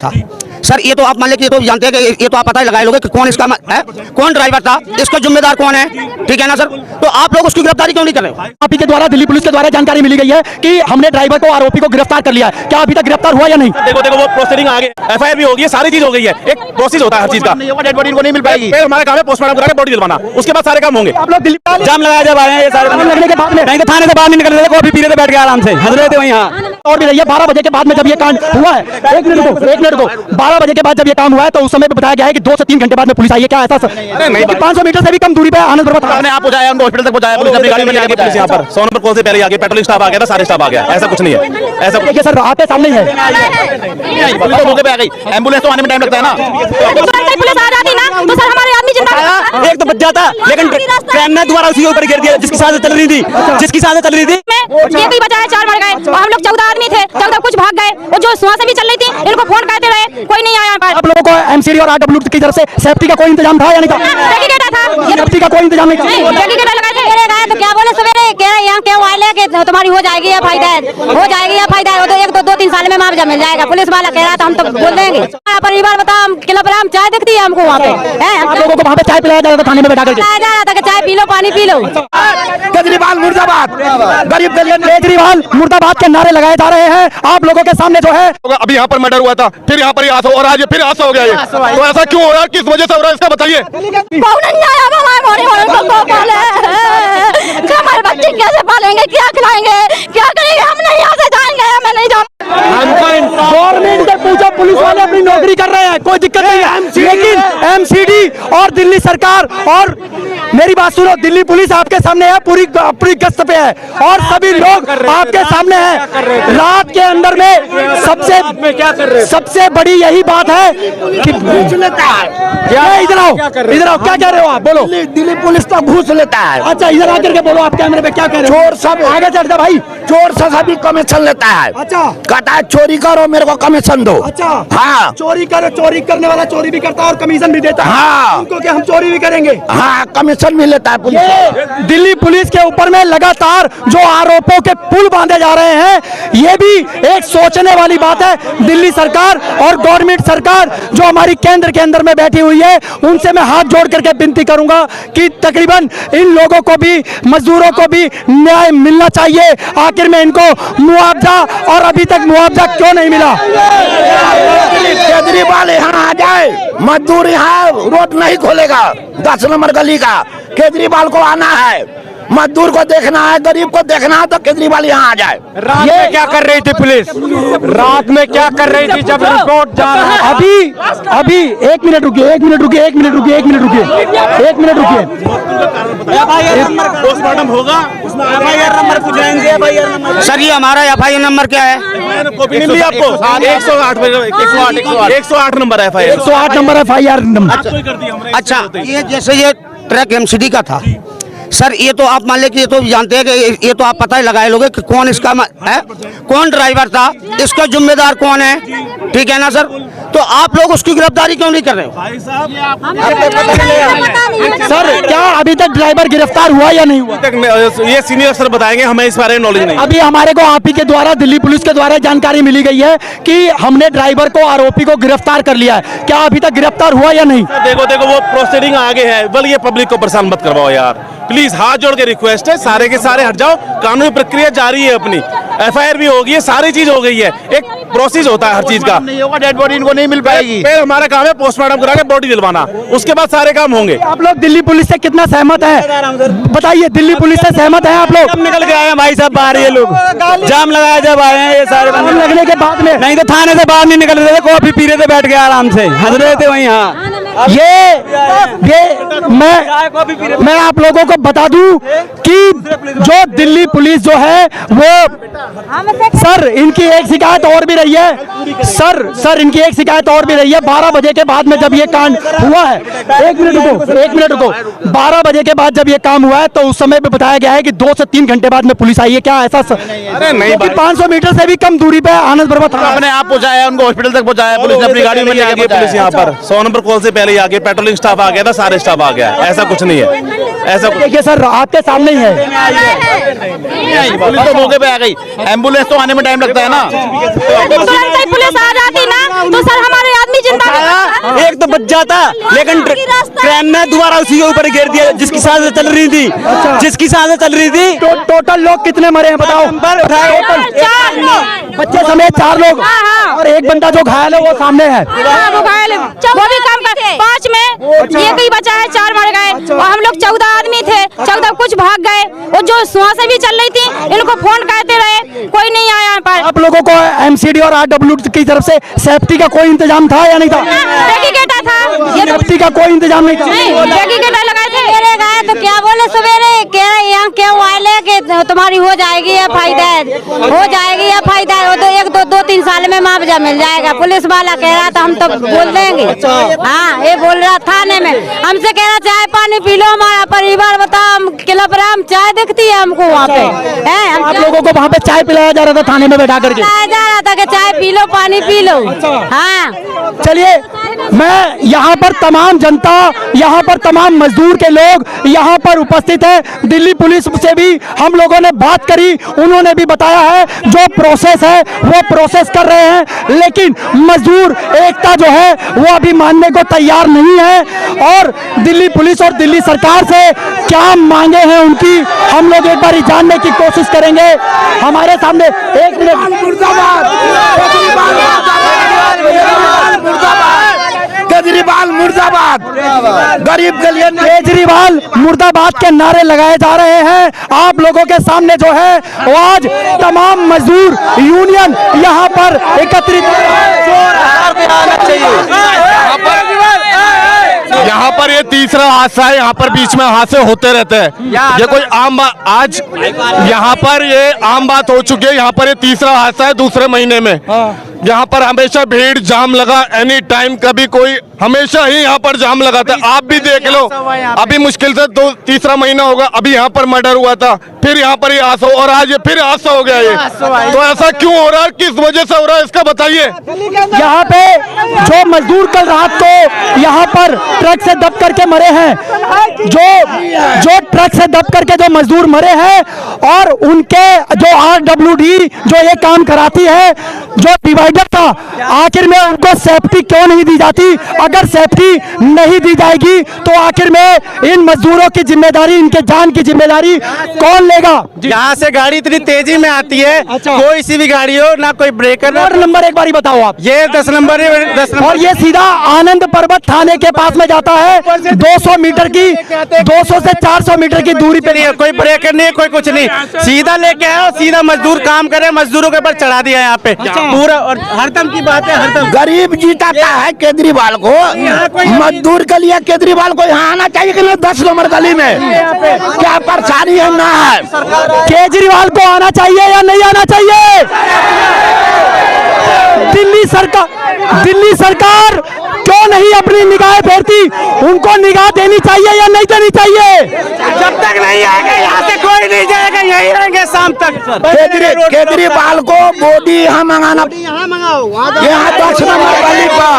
था। सर ये तो आप मान लीजिए, ये तो जानते हैं कि ये तो आप पता ही लगाए लोगे कि कौन इसका है, कौन ड्राइवर था, इसका जिम्मेदार कौन है, ठीक है ना सर। तो आप लोग उसकी गिरफ्तारी क्यों नहीं कर रहे हो? आप ही के द्वारा दिल्ली पुलिस के द्वारा जानकारी मिली गई है कि हमने ड्राइवर को, आरोपी को गिरफ्तार कर लिया है। क्या अभी तक गिरफ्तार हुआ या नहीं? देखो वो प्रोसीडिंग आगे, एफआईआर भी होगी है, सारी चीज हो गई है, एक प्रोसेस होता है हर चीज का। डेड बॉडी को नहीं मिल पाएगी, फिर हमारा काम है पोस्टमार्टम करा के बॉडी दिलवाना, उसके बाद सारे काम होंगे। आप लोग दिल्ली जाम लगाया जब आए हैं, ये सारे लगने के बाद में नहीं तो थाने से बाहर नहीं निकल रहे थे, कॉफी पी रहे थे बैठ के आराम से, हंस रहे थे वहीं। और भी रही है 12 बजे के बाद में जब ये कांड हुआ है, एक मिनट को 12 बजे के बाद जब ये काम हुआ है तो उस समय पे बताया गया है कि 2 से 3 घंटे बाद में पुलिस आई है। क्या ऐसा सर? नहीं 500 मीटर से भी कम दूरी पे आनंद पर्वत आपने आप पहुंचाया, उनको हॉस्पिटल तक पहुंचाया, पुलिस अपनी गाड़ी में लेके पुलिस यहाँ पर 100 नंबर कॉल से पहले आ गई, पेट्रोलिंग स्टाफ आ गया था, सारे स्टाफ आ गया, ऐसा कुछ नहीं है, ऐसा कुछ देखिए सर आपके सामने ही है। पुलिस तो मौके पे आ गई, एम्बुलेंस तो आने में टाइम लगता है ना। पुलिस आ जाती ना तो सर हमारे आदमी जिंदा एक तो बच जाता, लेकिन ट्रेन ने दोबारा उसी के ऊपर गिर दिया जिसकी सांसें चल रही थी, जिसकी सांसें चल रही थी। ये भी बचाया, 4 मर गए और हम लोग 14 आदमी थे, 14 कुछ भाग गए और जो श्वासें भी चल रही थी इनको फोन करते रहे, कोई नहीं आया। आप लोगों को एमसीडी और आरडब्ल्यू की तरफ से सेफ्टी का कोई इंतजाम था या नहीं था? डेलीगेट था, सेफ्टी का कोई इंतजाम नहीं था। डेलीगेट लगाए थे, गए तो क्या बोले सवेरे कह रहे यहाँ क्या वाले कि तुम्हारी हो जाएगी या फायदा है, हो जाएगी या फायदा है, वो तो 1-2-3 साल में मुआवजा मिल जाएगा। पुलिस वाला कह रहा था, हम तो बोल देंगे। परिवार बता, किला पर हम चाय दिखती है हमको वहाँ पे, आप लोगों को वहाँ पे चाय पिलाया जा रहा था, थाने में बैठा करके जा रहा था कि चाय पी लो, पानी पी लो। केजरीवाल मुर्दाबाद, गरीब केजरीवाल मुर्दाबाद के नारे लगाए जा रहे हैं। आप लोगों के सामने जो है अभी यहाँ पर मर्डर हुआ था, फिर यहाँ पर ही हादसा, और आज ये फिर हादसा हो गया ये। तो ऐसा क्यों हो रहा है, किस वजह से हो रहा है, इसका बताइए। हमारे बच्चे कैसे पालेंगे, क्या खिलाएंगे, क्या करेंगे, हम नहीं यहाँ से जाएंगे, हमें नहीं जाना। गवर्नमेंट से पूछो, पुलिस वाले अपनी नौकरी कर रहे हैं, कोई दिक्कत नहीं है, लेकिन एमसीडी और दिल्ली सरकार, और मेरी बात सुनो, दिल्ली पुलिस आपके सामने है, पूरी गश्त पे है और सभी लोग आपके सामने हैं। रात के अंदर में सबसे बड़ी यही बात है कि घूस लेता है। इधर आओ, क्या कह रहे हो आप, बोलो। दिल्ली पुलिस तो घूस लेता है। अच्छा इधर आकर के बोलो, आप कैमरे पे क्या कह रहे हो? चोर सब आगे चढ़ जा भाई। चोर से सभी कमीशन लेता है। अच्छा कहता है चोरी करो, मेरे को कमीशन दो। अच्छा हाँ, चोरी करो, चोरी करने वाला चोरी भी करता है और कमीशन भी देता है। हाँ। उनको क्या हम चोरी भी करेंगे? हाँ, कमीशन भी लेता है पुलिस। ये दिल्ली पुलिस के ऊपर में लगातार जो आरोपों के पुल बांधे जा रहे हैं, ये भी एक सोचने वाली बात है। दिल्ली सरकार और गवर्नमेंट सरकार जो हमारी केंद्र के अंदर में बैठी हुई है, उनसे मैं हाथ जोड़ करके विनती करूंगा कि तकरीबन इन लोगों को भी, मजदूरों को भी न्याय मिलना चाहिए। आखिर में इनको मुआवजा, और अभी तक मुआवजा क्यों नहीं मिला? केजरीवाल यहाँ आ जाए, मजदूर यहाँ रोड नहीं खोलेगा। 10 नंबर गली का केजरीवाल को आना है, मजदूर को देखना है, गरीब को देखना है, तो केजरीवाल यहाँ आ जाए। रात में क्या कर रही थी पुलिस, रात में क्या कर रही थी जब रिपोर्ट जा रहा है? अभी 1 मिनट रुकिए, 1 मिनट रुकिए, 1 मिनट रुकिए, 1 मिनट रुकिए, 1 मिनट रुकिए। पोस्टमार्टम होगा, उसमें एफआईआर नंबर पूछेंगे। सर ये हमारा एफआईआर नंबर क्या है? कॉपी नहीं मिली आपको? 108 number FIR, 108 number FIR number. अच्छा, ये जैसे ये ट्रक एमसीडी का था, सर ये तो आप मान लीजिए, ये तो जानते हैं कि ये तो आप पता ही लगाए लोगे कि कौन इसका है, कौन ड्राइवर था, इसका जिम्मेदार कौन है, ठीक है ना सर। तो आप लोग उसकी गिरफ्तारी क्यों नहीं कर रहे हो? सर क्या अभी तक ड्राइवर गिरफ्तार हुआ या नहीं हुआ? ये सीनियर अफसर बताएंगे, हमें इस बारे में नॉलेज नहीं। अभी हमारे को आप ही के द्वारा, दिल्ली पुलिस के द्वारा जानकारी मिली गई है कि हमने ड्राइवर को, आरोपी को गिरफ्तार कर लिया है। क्या अभी तक गिरफ्तार हुआ या नहीं? देखो वो प्रोसीडिंग आगे है, बल ये पब्लिक को परेशान मत करवाओ यार, प्लीज हाथ जोड़ के रिक्वेस्ट है, सारे के सारे हट जाओ, कानूनी प्रक्रिया जारी है अपनी, एफआईआर भी होगी है, सारी चीज हो गई है, एक प्रोसेस होता है हर चीज का। नहीं होगा, डेड बॉडी इनको नहीं मिल पाएगी, फिर हमारा काम है पोस्टमार्टम करा के बॉडी दिलवाना, उसके बाद सारे काम होंगे। आप लोग दिल्ली पुलिस से कितना सहमत है, बताइए? दिल्ली पुलिस से सहमत है आप लोग? कब निकल के आए हैं भाई साहब बाहर, ये लोग जाम लगाया जब आए हैं, ये सारे लगने के बाद में नहीं तो थाने से बाहर नहीं निकल रहे थे, कॉफी पी रहे थे बैठ के आराम से, हंस रहे थे वहीं। हाँ ये मैं आप लोगों को बता दूं कि जो दिल्ली पुलिस जो है वो, सर इनकी एक शिकायत और भी रही है, सर इनकी एक शिकायत और भी रही है। 12 बजे के बाद में जब ये कांड हुआ है, 1 मिनट रुको, 12 बजे के बाद जब ये काम हुआ है तो उस समय पे बताया गया है कि 2 से 3 घंटे बाद में पुलिस आई है। क्या ऐसा? अरे नहीं, 500 मीटर से भी कम दूरी पे आनंद पर्वत अपने आप पहुंचाया, उनको हॉस्पिटल तक पहुंचाया, पुलिस ने अपनी गाड़ी में लेके पुलिस यहाँ पर 100 नंबर कॉल से पहले पहले ही आ गए, पेट्रोलिंग स्टाफ आ गया था, सारे स्टाफ आ गया, ऐसा कुछ नहीं है, ऐसा कुछ। देखिए सर, आपके सामने ही है, पुलिस तो मौके पे आ गई, एम्बुलेंस तो आने में टाइम लगता है ना। तुरंत ही पुलिस आ जाती ना तो सर हमारे आदमी जिंदा एक तो बच जाता, लेकिन ट्रेन ने दोबारा उसी के ऊपर घेर दिया जिसकी सांसें चल रही थी, जिसकी सांसें चल रही थी। टोटल लोग कितने मरे हैं बताओ? चार लोग, बच्चे समेत 4 लोग, और एक बंदा जो घायल है वो सामने है। वो घायल है, वो भी कम कर 5 में ये भी बचा है, 4 मर गए और हम लोग 14 आदमी थे, 14 कुछ भाग गए। और जो सुहासे भी चल रही थी इनको फोन करते रहे, कोई नहीं आया यहाँ पर। आप लोगों को एमसीडी और आरडब्ल्यू की तरफ से सेफ्टी का कोई इंतजाम था या नहीं था? बैरिकेड था, ये सेफ्टी का कोई इंतजाम नहीं था। बैरिकेड लगाए थे। मेरे गए तो क्या बोले सवेरे, कह रहे यहाँ क्यों आए कि तुम्हारी हो जाएगी एफआईआर, हो जाएगी एफआईआर, तो 2-3 साल में मुआवजा मिल जाएगा। पुलिस वाला कह रहा था हम तो बोल देंगे। हाँ, ये बोल रहा थाने में, हमसे कह रहा चाय पानी पी लो, हमारा परिवार बताओ, हम किलोग्राम चाय दिखती है हमको वहाँ पे है। हम आप लोगों को वहाँ पे चाय पिलाया जा रहा था थाने में बैठा करके? बताया जा रहा था कि चाय पी लो, पानी पी लो। हाँ, चलिए, मैं यहाँ पर तमाम जनता, यहाँ पर तमाम मजदूर के लोग यहाँ पर उपस्थित है। दिल्ली पुलिस से भी हम लोगों ने बात करी, उन्होंने भी बताया है जो प्रोसेस है वो प्रोसेस कर रहे हैं, लेकिन मजदूर एकता जो है वो अभी मानने को तैयार नहीं है। और दिल्ली पुलिस और दिल्ली सरकार से क्या मांगे हैं उनकी हम लोग एक बार जानने की कोशिश करेंगे। हमारे सामने एक मिनट, केजरीवाल मुर्दाबाद, गरीब के लिए केजरीवाल मुर्दाबाद के नारे लगाए जा रहे हैं। आप लोगों के सामने जो है वो आज तमाम मजदूर यूनियन यहाँ पर एकत्रित यहाँ पर ये तीसरा हादसा है, यहाँ पर बीच में हादसे होते रहते हैं, ये कोई आम बात, आज यहाँ पर ये आम बात हो चुकी है। यहाँ पर ये तीसरा हादसा है दूसरे महीने में। यहाँ पर हमेशा भीड़ जाम लगा, एनी टाइम कभी कोई, हमेशा ही यहाँ पर जाम लगा था। आप भी देख लो, अभी मुश्किल से 2-3 महीना होगा, अभी यहाँ पर मर्डर हुआ था, फिर यहाँ पर ये हादसा, और आज ये फिर हादसा हो गया। ये तो ऐसा क्यों हो रहा है, किस वजह से हो रहा है, इसका बताइए। यहाँ पे जो मजदूर कल रात को यहाँ पर ट्रक से दब करके मरे हैं, जो ट्रक से दब करके जो मजदूर मरे हैं, और उनके जो आरडब्ल्यूडी जो ये काम कराती है, जो डिवाइडर था, आखिर में उनको सेफ्टी क्यों नहीं दी जाती? अगर सेफ्टी नहीं दी जाएगी तो आखिर में इन मजदूरों की जिम्मेदारी, इनके जान की जिम्मेदारी कौन लेगा? यहाँ से गाड़ी इतनी तेजी में आती है, कोई सी भी गाड़ी हो, ना कोई ब्रेकर, ना नंबर एक बारी बताओ आप। ये 10 नंबर है, 10 नंबर। और ये सीधा आनंद पर्वत थाने के पास में जाता है, 200 मीटर की, 200 से 400 मीटर की दूरी पे। नहीं, कोई ब्रेकर नहीं, कोई कुछ नहीं, सीधा लेके आया, सीधा मजदूर काम करे, मजदूरों के ऊपर चढ़ा दिया यहाँ पे पूरा। और हरदम की बात है, हरदम गरीब जीताता है केजरीवाल को, मजदूर के लिए केजरीवाल को यहाँ आना चाहिए कि नहीं? 10 नंबर गली में क्या परेशानी है ना है? केजरीवाल को आना चाहिए या नहीं आना चाहिए? दिल्ली सरकार क्यों नहीं अपनी निगाहें फेरती? उनको निगाह देनी चाहिए या नहीं देनी चाहिए? जब तक नहीं आएगा यहाँ से कोई नहीं जाएगा, यही रहेंगे शाम तक। केजरीवाल को मोदी यहाँ मंगाना, यहाँ 10 नंबर गली पर,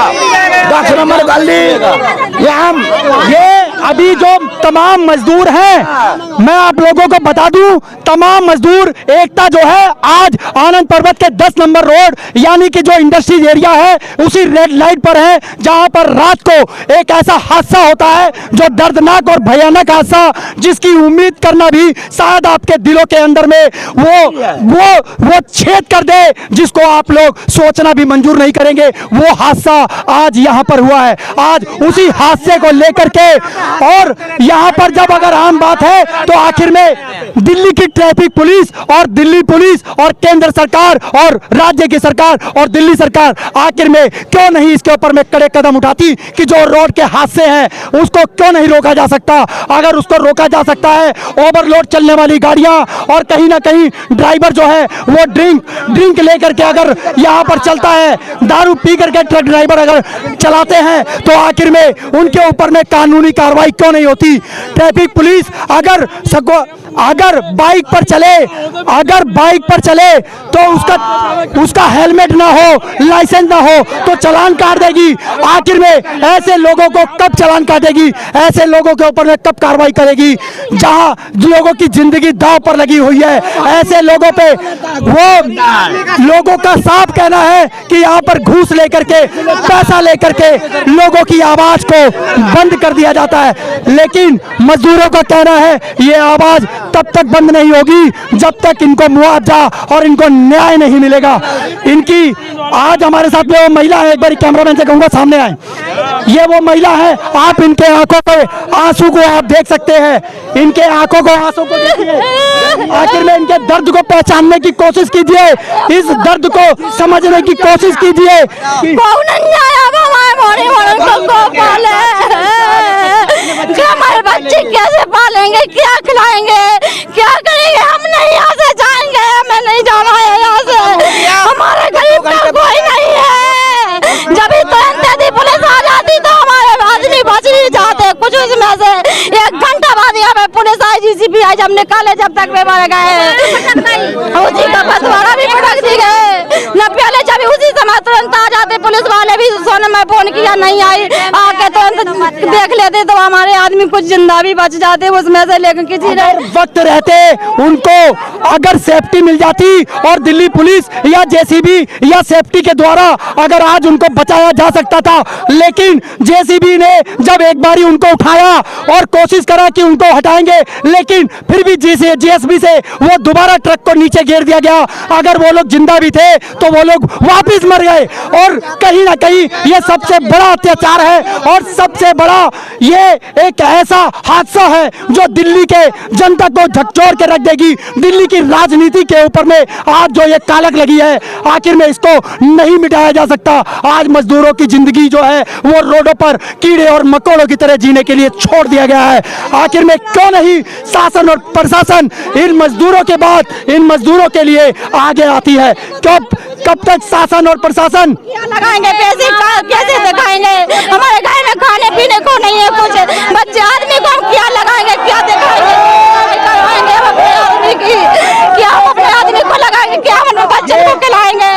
10 नंबर गली यहाँ। ये अभी जो तमाम मजदूर हैं, मैं आप लोगों को बता दूं, तमाम मजदूर एकता जो है आज आनंद पर्वत के 10 नंबर रोड यानी कि जो इंडस्ट्रीज एरिया है उसी रेड लाइट पर है, जहां पर रात को एक ऐसा हादसा होता है जो दर्दनाक और भयानक हादसा, जिसकी उम्मीद करना भी शायद आपके दिलों के अंदर में वो छेद कर दे, जिसको आप लोग सोचना भी मंजूर नहीं करेंगे। वो हादसा आज यहाँ पर हुआ है। आज उसी हादसे को लेकर के, और यहाँ पर जब अगर आम बात है तो आखिर में दिल्ली की ट्रैफिक पुलिस और दिल्ली पुलिस और केंद्र सरकार और राज्य की सरकार और दिल्ली सरकार आखिर में क्यों नहीं इसके ऊपर में कड़े कदम उठाती कि जो रोड के हादसे हैं उसको क्यों नहीं रोका जा सकता? अगर उसको रोका जा सकता है, ओवरलोड चलने वाली गाड़ियां और कहीं ना कहीं ड्राइवर जो है वो ड्रिंक लेकर के अगर यहाँ पर चलता है, दारू पी करके ट्रक ड्राइवर अगर चलाते हैं, तो आखिर में उनके ऊपर में कानूनी कार्रवाई कार्रवाई क्यों नहीं होती? ट्रैफिक पुलिस अगर बाइक पर चले तो उसका हेलमेट ना हो, लाइसेंस ना हो तो चालान काट देगी। आखिर में ऐसे लोगों को कब चालान काटेगी? ऐसे लोगों के ऊपर में कब कार्रवाई करेगी? जहां लोगों की जिंदगी दांव पर लगी हुई है, ऐसे लोगों पे वो लोगों का साफ कहना है कि यहाँ पर घूस लेकर के, पैसा लेकर के लोगों की आवाज को बंद कर दिया जाता है। लेकिन मजदूरों का कहना है ये आवाज तब तक बंद नहीं होगी जब तक इनको मुआवजा और इनको न्याय नहीं मिलेगा। इनकी आज हमारे साथ में वो महिला है, एक बार कैमरामैन से कहूंगा सामने आए। ये वो महिला है, आप इनके आंखों पे आंसू को आप देख सकते हैं, इनके आंखों को आंसू को देखिए। आखिर में इनके दर्द को पहचानने की कोशिश कीजिए, इस दर्द को समझने की कोशिश कीजिए। हमारे बच्चे कैसे पालेंगे, क्या खिलाएंगे, क्या करेंगे? हम नहीं यहाँ से जाएंगे, हमें नहीं जाना है यहाँ से। हमारे गरीब का कोई नहीं है। जब इतनी पुलिस आ जाती तो हमारे आदमी बच नहीं जाते। कुछ उसमें से 1 घंटा बाद यहाँ पे पुलिस आई, जीसीबी आई, जब निकाले जब तक वे मर गए। उसी का बंटवारा भी पटक दी गए न। पहले जब उसी समय तुरंत आ जाते पुलिस वाले भी, सोने में फोन किया नहीं आई, आके तुरंत देख लेते तो हमारे आदमी कुछ जिंदा भी बच जाते उसमें से। लेकिन किसी ने वक्त रहते उनको अगर सेफ्टी मिल जाती और दिल्ली पुलिस या जेसीबी या सेफ्टी के द्वारा अगर आज उनको बचाया जा सकता था, लेकिन जेसीबी ने जब एक बारी उनको उठाया और कोशिश करा कि उनको हटाएंगे, लेकिन फिर भी जेसीबी से वो दोबारा ट्रक को नीचे गिर दिया गया। अगर वो लोग जिंदा भी थे तो वो लोग वापस मर गए। और कहीं ना कहीं ये सबसे बड़ा अत्याचार है और सबसे बड़ा ये एक ऐसा हादसा है जो दिल्ली के जनता को झकझोर के रख देगी। दिल्ली की राजनीति के ऊपर में आज जो ये कालक लगी है, आखिर में इसको नहीं मिटाया जा सकता। आज मजदूरों की जिंदगी जो है वो रोडों पर कीड़े और मकोड़ों की तरह जीने के लिए छोड़ दिया गया है। आखिर में क्यों नहीं शासन और प्रशासन इन मजदूरों के बाद इन मजदूरों के लिए आगे आती है? कब तक शासन और प्रशासन क्या लगाएंगे, पैसे कैसे दिखाएंगे? हमारे घर में खाने पीने को नहीं है कुछ, बच्चे आदमी को हम क्या लगाएंगे, क्या दिखाएंगे? करवाएंगे हम अपने आदमी की, क्या हम अपने आदमी को लगाएंगे, क्या हम अपने बच्चे को खिलाएंगे?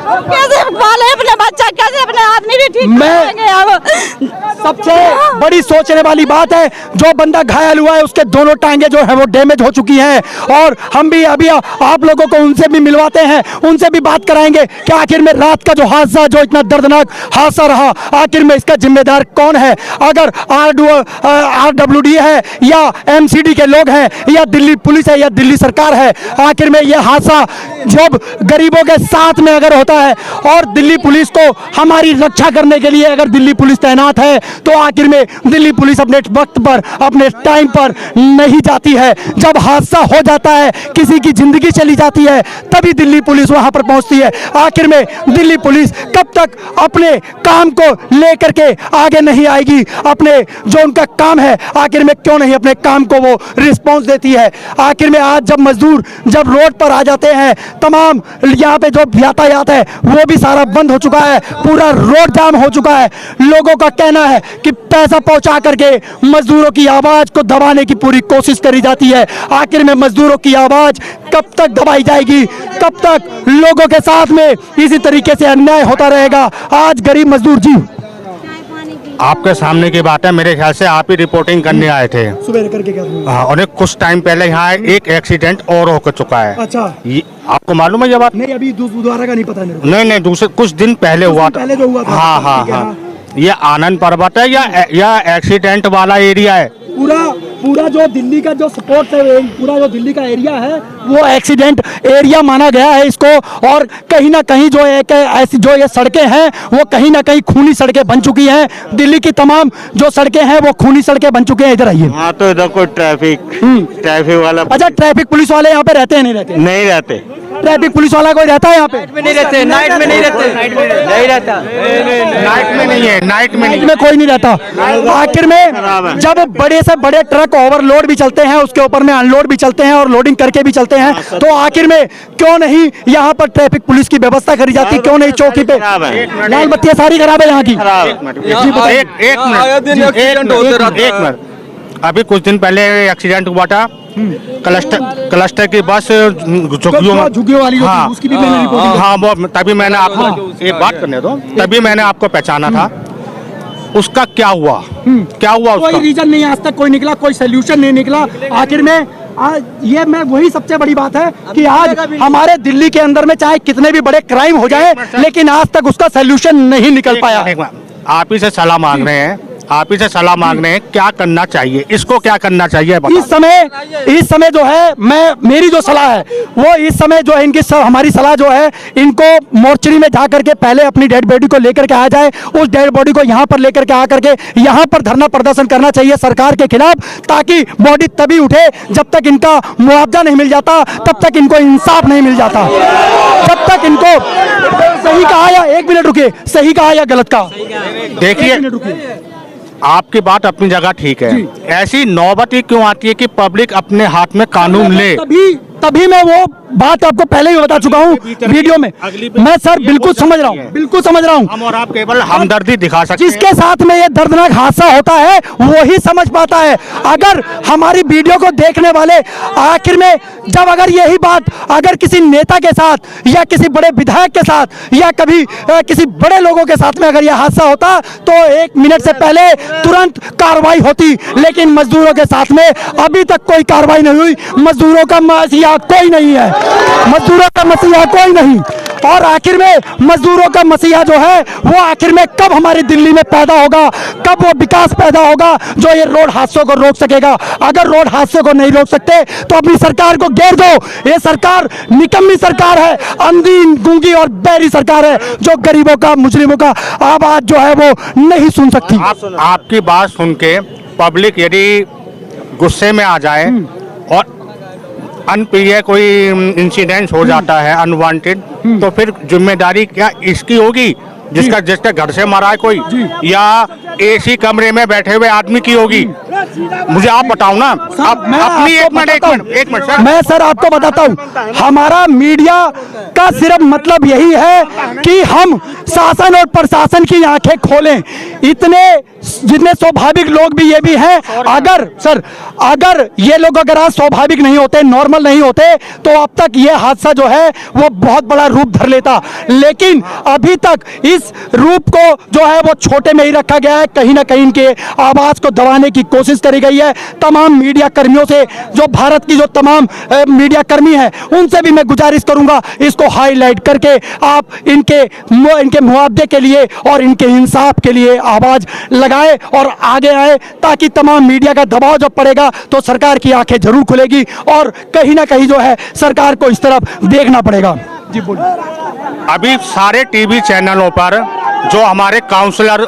कैसे पाले अपने बच्चा, कैसे अपने आदमी भी ठीक करेंगे? हम सबसे बड़ी सोचने वाली बात है, जो बंदा घायल हुआ है उसके दोनों टांगे जो है वो डैमेज हो चुकी हैं। और हम भी अभी आप लोगों को उनसे भी मिलवाते हैं, उनसे भी बात कराएंगे कि आखिर में रात का जो हादसा, जो इतना दर्दनाक हादसा रहा, आखिर में इसका जिम्मेदार कौन है? अगर RWD है या MCD के लोग हैं या दिल्ली पुलिस है या दिल्ली सरकार है? आखिर में यह हादसा जब गरीबों के साथ में अगर होता है और दिल्ली पुलिस को हमारी रक्षा करने के लिए अगर दिल्ली पुलिस तैनात है, तो आखिर में दिल्ली पुलिस अपने वक्त पर, अपने टाइम पर नहीं जाती है। जब हादसा हो जाता है, किसी की जिंदगी चली जाती है, तभी दिल्ली पुलिस वहां पर पहुंचती है। आखिर में दिल्ली पुलिस कब तक अपने काम को लेकर के आगे नहीं आएगी? अपने जो उनका काम है, आखिर में क्यों नहीं अपने काम को वो रिस्पॉन्स देती है? आखिर में आज जब मजदूर जब रोड पर आ जाते हैं, तमाम यहाँ पे जो यातायात है वो भी सारा बंद हो चुका है, पूरा रोड जाम हो चुका है। लोगों का कहना है कि पैसा पहुंचा करके मजदूरों की आवाज को दबाने की पूरी कोशिश करी जाती है। आखिर में मजदूरों की आवाज कब तक दबाई जाएगी? कब तक लोगों के साथ में इसी तरीके से अन्याय होता रहेगा? आज गरीब मजदूर जी, आपके सामने की बात है, मेरे ख्याल से आप ही रिपोर्टिंग करने आए थे सुबह करके क्या? हाँ, और कुछ टाइम पहले यहाँ एक एक्सीडेंट और हो चुका है। अच्छा, आपको मालूम है ये बात? नहीं, अभी दोबारा का नहीं पता मेरे को। नहीं, दूसरे कुछ दिन पहले हुआ था। पहले जो हुआ था। हाँ। ये आनंद पर्वत है या एक्सीडेंट वाला एरिया है? पूरा जो दिल्ली का जो सपोर्ट है, पूरा जो दिल्ली का एरिया है वो एक्सीडेंट एरिया माना गया है इसको। और कहीं ना कहीं जो एक ऐसी जो ये सड़कें हैं वो कहीं ना कहीं खूनी सड़कें बन चुकी हैं। दिल्ली की तमाम जो सड़कें हैं वो खूनी सड़कें बन चुके हैं। इधर आइए। हाँ, तो इधर कोई ट्रैफिक वाला। अच्छा, ट्रैफिक पुलिस वाले यहाँ पे रहते हैं? नहीं रहते। नहीं रहते। ट्रैफिक पुलिस वाला कोई रहता है यहाँ पे? नहीं रहते, नाइट में नहीं रहते, नहीं रहता, नाइट में नहीं है, नाइट में कोई नहीं रहता। आखिर में जब बड़े से बड़े ट्रक ट्रक ओवरलोड भी चलते हैं, उसके ऊपर में अनलोड भी चलते हैं और लोडिंग करके भी चलते हैं, तो आखिर में क्यों नहीं यहाँ पर ट्रैफिक पुलिस की व्यवस्था करी जाती, क्यों नहीं चौकी पे? लाल बत्तियां सारी खराब है यहाँ की। एक मिनट, अभी कुछ दिन पहले एक्सीडेंट हुआ था, क्लस्टर की बस झुग्गियों वाली जो थी, उसकी भी मैंने रिपोर्टिंग की। हाँ, वो तभी मैंने आपको एक बात करने दो, तभी मैंने आपको पहचाना था। उसका क्या हुआ, क्या हुआ उसका? कोई रीजन नहीं आज तक कोई निकला, कोई सोल्यूशन नहीं निकला। आखिर में ये मैं वही सबसे बड़ी बात है कि आज हमारे दिल्ली के अंदर में चाहे कितने भी बड़े क्राइम हो जाए, लेकिन आज तक उसका सोल्यूशन नहीं निकल पाया। आप ही से सलाह मांग रहे हैं, आप ही से सलाह मांग रहे हैं, क्या करना चाहिए, इसको क्या करना चाहिए? इस समय जो है मेरी जो सलाह है वो इस समय जो है इनकी हमारी सलाह जो है, इनको मोर्चरी में जा करके पहले अपनी डेड बॉडी को लेकर के आ जाए, उस डेड बॉडी को यहाँ पर लेकर के आ करके यहाँ पर धरना प्रदर्शन करना चाहिए सरकार के खिलाफ, ताकि बॉडी तभी उठे जब तक इनका मुआवजा नहीं मिल जाता, तब तक इनको इंसाफ नहीं मिल जाता, जब तक इनको सही कहा या एक मिनट रुकिए, सही कहा या गलत कहा? देखिए, आपकी बात अपनी जगह ठीक है, ऐसी नौबत ही क्यों आती है कि पब्लिक अपने हाथ में कानून ले? तभी मैं वो बात आपको पहले ही बता चुका हूँ वीडियो में। मैं सर बिल्कुल समझ रहा हूँ, बिल्कुल समझ रहा हूँ। हम और आप केवल हमदर्दी दिखा सकते हैं। जिसके साथ में ये दर्दनाक हादसा होता है वो ही समझ पाता है। अगर हमारी वीडियो को देखने वाले आखिर में जब अगर यही बात अगर किसी नेता के साथ या किसी बड़े विधायक के साथ या कभी किसी बड़े लोगों के साथ में अगर यह हादसा होता तो 1 मिनट से पहले तुरंत कार्रवाई होती, लेकिन मजदूरों के साथ में अभी तक कोई कार्रवाई नहीं हुई। मजदूरों का मसीहा कोई नहीं है, मजदूरों का मसीहा कोई नहीं। और आखिर में मजदूरों का मसीहा जो है वो आखिर में कब हमारी दिल्ली में पैदा होगा, कब वो विकास पैदा होगा जो ये रोड हादसों को रोक सकेगा? अगर रोड हादसों को नहीं रोक सकते तो अपनी सरकार को घेर दो। ये सरकार निकम्मी सरकार है, अंधी गूंगी और बहरी सरकार है जो गरीबों का, मुजरिमों का आवाज जो है वो नहीं सुन सकती। आपकी बात सुन के पब्लिक यदि गुस्से में आ जाए और अनप्रिय कोई इंसिडेंट हो जाता है अनवांटेड, तो फिर जिम्मेदारी क्या इसकी होगी? जिसका जिसके घर से मरा है कोई, या एसी कमरे में बैठे हुए आदमी की होगी? मुझे आप बताओ ना। अपनी एक मिनट सर, मैं सर आपको बताता हूँ, हमारा मीडिया का सिर्फ मतलब यही है कि हम शासन और प्रशासन की आंखें खोलें। इतने जितने स्वाभाविक लोग भी ये भी हैं, अगर ये लोग अगर आज स्वाभाविक नहीं होते, नॉर्मल नहीं होते, तो अब तक ये हादसा जो है वो बहुत बड़ा रूप धर लेता। लेकिन अभी तक इस रूप को जो है वो छोटे में ही रखा गया है। कहीं ना कहीं इनके आवाज को दबाने की कोशिश करी गई है। तमाम मीडिया कर्मियों से, जो भारत की जो तमाम मीडिया कर्मी हैं, उनसे भी मैं गुजारिश करूंगा इसको हाईलाइट करके आप इनके मुआवजे के लिए और इनके इंसाफ के लिए आवाज लगाए और आगे आए, ताकि तमाम मीडिया का दबाव जब पड़ेगा तो सरकार की आंखें जरूर खुलेगी और कहीं ना कहीं जो है सरकार को इस तरफ देखना पड़ेगा। जी बोलिए। अभी सारे टीवी चैनलों पर जो हमारे काउंसलर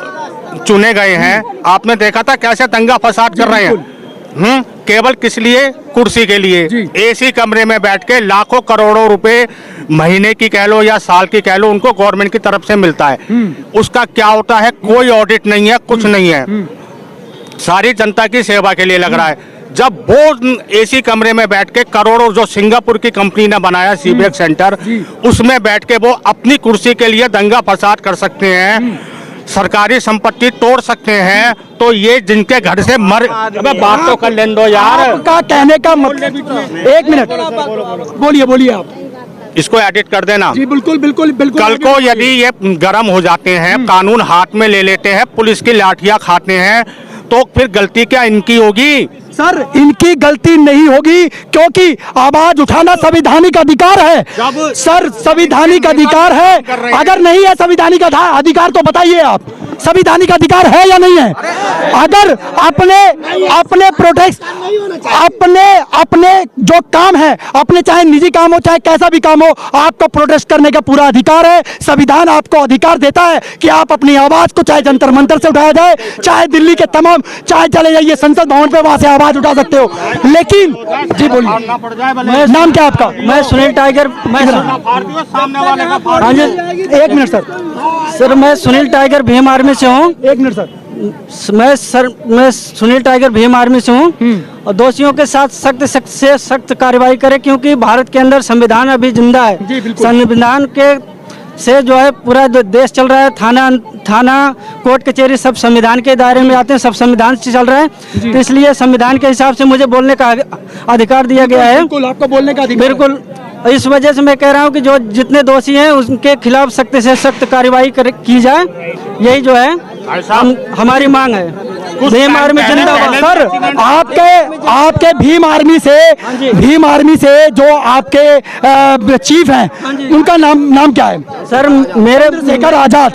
चुने गए हैं, आपने देखा था कैसे दंगा फसाद कर रहे हैं, केवल किस लिए? कुर्सी के लिए। एसी कमरे में बैठ के लाखों करोड़ों रुपए महीने की कह लो या साल की कह लो, उनको गवर्नमेंट की तरफ से मिलता है। उसका क्या होता है? कोई ऑडिट नहीं है, कुछ नहीं है, सारी जनता की सेवा के लिए लग रहा है। जब वो एसी कमरे में बैठ के करोड़ों, जो सिंगापुर की कंपनी ने बनाया सीबीएक्स सेंटर, उसमें बैठ के वो अपनी कुर्सी के लिए दंगा फसाद कर सकते हैं, सरकारी संपत्ति तोड़ सकते हैं, तो ये जिनके घर से बात तो कर लें दो यार। आपका कहने का मतलब, एक मिनट बोलिए आप। इसको एडिट कर देना। जी बिल्कुल बिल्कुल बिल्कुल। कल को यदि ये गर्म हो जाते हैं, कानून हाथ में ले लेते हैं, पुलिस की लाठियां खाते हैं, तो फिर गलती क्या इनकी होगी? सर इनकी गलती नहीं होगी, क्योंकि आवाज उठाना संवैधानिक अधिकार है। सर संवैधानिक अधिकार है, अगर नहीं है संवैधानिक अधिकार तो बताइए आप, संवैधानिक अधिकार है या नहीं है? अगर अपने प्रोटेक्ट अपने जो काम है, अपने चाहे निजी काम हो चाहे कैसा भी काम हो, आपको प्रोटेस्ट करने का पूरा अधिकार है। संविधान आपको अधिकार देता है कि आप अपनी आवाज को चाहे जंतर मंतर से उठाया जाए, चाहे दिल्ली के तमाम, चाहे चले जाइए संसद भवन पे, वहां से आवाज उठा सकते हो। लेकिन जी बोलिए, नाम क्या आपका? मैं सुनील टाइगर। हाँ जी, एक मिनट सर। सर मैं सुनील टाइगर भीम आर्मी से हूँ। एक मिनट सर, मैं सुनील टाइगर भीम आर्मी से हूँ और दोषियों के साथ सख्त से सख्त कार्रवाई करें, क्योंकि भारत के अंदर संविधान अभी जिंदा है। संविधान के से जो है पूरा देश चल रहा है। थाना कोर्ट कचहरी सब संविधान के दायरे में आते हैं, सब संविधान से चल रहा है। तो इसलिए संविधान के हिसाब से मुझे बोलने का अधिकार दिया गया है। बिल्कुल आपको बोलने का अधिकार। बिल्कुल, इस वजह से मैं कह रहा हूँ कि जो जितने दोषी हैं उनके खिलाफ सख्त से सख्त कार्रवाई की जाए, यही जो है हमारी मांग है। भीम आर्मी जिंदाबाद। सर आपके भीम आर्मी से जो आपके चीफ हैं उनका नाम क्या है? सर मेरे चंद्रशेखर आजाद,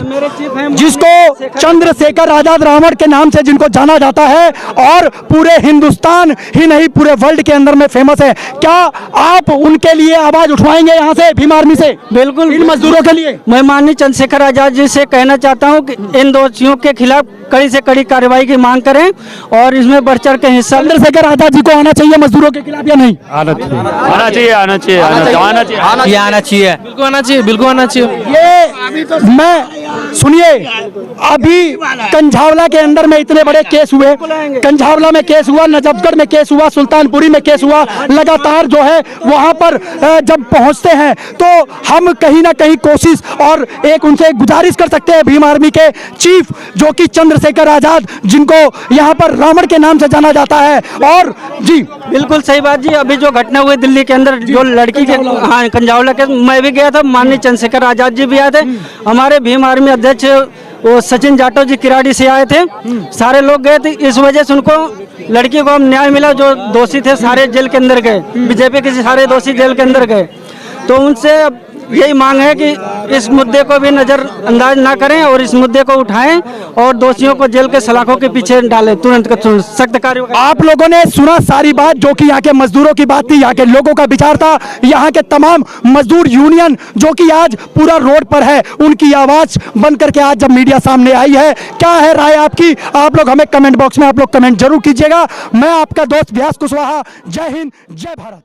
जिसको चंद्रशेखर आजाद रावण के नाम से जिनको जाना जाता है और पूरे हिंदुस्तान ही नहीं पूरे वर्ल्ड के अंदर में फेमस है। क्या आप उनके लिए आवाज उठवाएंगे यहाँ से भीम आर्मी से? बिल्कुल, इन मजदूरों के लिए। मैं माननीय चंद्रशेखर आजाद जी से कहना चाहता हूँ कि इन दोषियों के खिलाफ कड़ी से कड़ी कार्रवाई की मांग करें और इसमें बढ़ चढ़ के हिस्सा। चंद्रशेखर आजाद जी को आना चाहिए मजदूरों के खिलाफ या नहीं? आना चाहिए। बिल्कुल आना चाहिए। ये मैं सुनिए, अभी कंझावला के अंदर में इतने बड़े केस हुए, कंझावला में केस हुआ, नजफगढ़ में केस हुआ, सुल्तानपुरी में केस हुआ, लगातार जो है वहां पर जब पहुंचते हैं तो हम कहीं ना कहीं कोशिश और एक उनसे गुजारिश कर सकते हैं भीम आर्मी के चीफ जो कि चंद्रशेखर आजाद, जिनको यहाँ पर रावण के नाम से जाना जाता है। और जी बिल्कुल सही बात जी। अभी जो घटना हुई दिल्ली के अंदर जो लड़की के, हाँ कंझावला के, मैं भी गया था, माननीय चंद्रशेखर आजाद जी भी आए थे, हमारे भीम आर्मी अध्यक्ष वो सचिन जाटव जी किराड़ी से आए थे, सारे लोग गए थे। इस वजह से उनको लड़की को न्याय मिला। जो दोषी थे सारे जेल के अंदर गए, बीजेपी के सारे दोषी जेल के अंदर गए। तो उनसे अब यही मांग है कि इस मुद्दे को भी नजरअंदाज ना करें और इस मुद्दे को उठाएं और दोषियों को जेल के सलाखों के पीछे डालें, तुरंत सख्त कार्रवाई। आप लोगों ने सुना सारी बात, जो कि यहाँ के मजदूरों की बात थी, यहाँ के लोगों का विचार था। यहाँ के तमाम मजदूर यूनियन जो कि आज पूरा रोड पर है, उनकी आवाज बन करके आज जब मीडिया सामने आई है, क्या है राय आपकी? आप लोग हमें कमेंट बॉक्स में आप लोग कमेंट जरूर कीजिएगा। मैं आपका दोस्त व्यास कुशवाहा, जय हिंद, जय भारत।